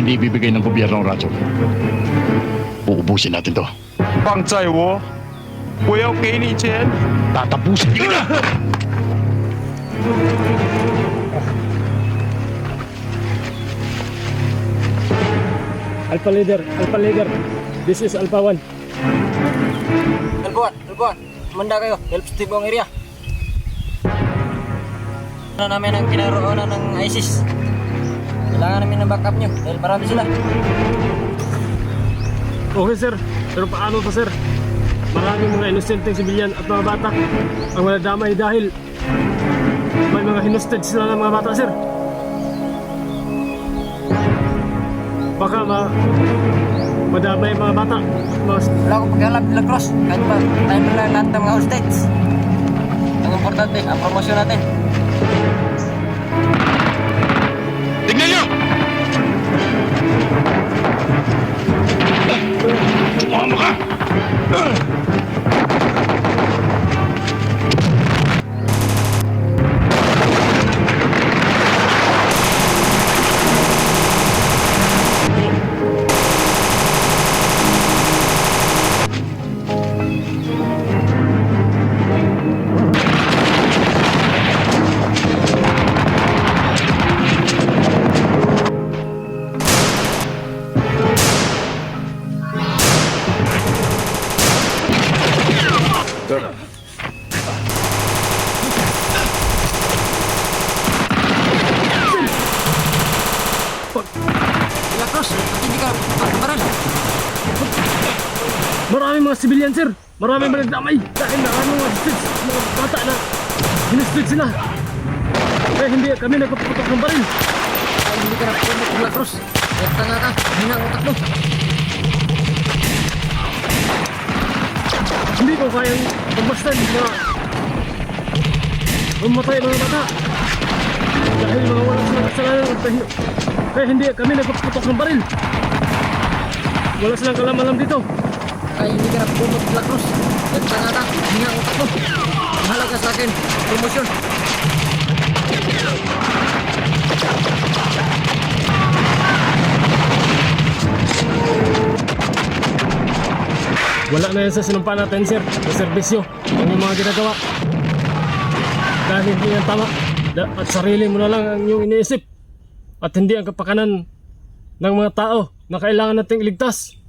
hindi ibibigay ng gobyerno ang radyo. Uubusin natin to. 放在我，我要给你钱。 Tatapusin kita! Alpha leader, this is Alpha 1. Albuan, manda kayo, help Steve ang area. Ano namin ang kinaroonan ng ISIS? Kailangan namin ng backup nyo dahil marami sila. Okay sir, pero paano pa sir? Maraming mga inosenteng sibilyan at mga bata ang nadamay dahil may mga hinusted sila ng mga bata sir. Baka madamay ang mga bata at mga... Wala akong paghalap nila cross, kahit pa tayo nila lahat ng mga hostages. Ang importante, ang promosyon natin. Tignan niyo! Sumama ka! Nila cross, at hindi ka pagkabaral. Maraming mga sibilyan sir! Maraming mga nagdamay dahil na ano mga hostages, mga bata na hinusted sila. Kaya hindi kami nagpaputok ng baril. Ay, hindi ka na pumot nila cross. Kaya tanga ka, hina ang utak mo. Hindi ko kayang pagmastan mga mamatay mga bata dahil mga walang silang kasalanan. Kaya hindi kami nagpaputok ng baril. Wala silang kalam-alam dito. Ay, hindi ka na pumot nila cross. Kaya tanga ka, hina ang utak mo. Mahalaga sa akin, promosyon. Wala na yan sa sinumpa natin sir, sa serbisyo, ang mga ginagawa. Dahil hindi yan tama. At sarili mo na lang ang iyong iniisip. At hindi ang kapakanan ng mga tao na kailangan nating iligtas.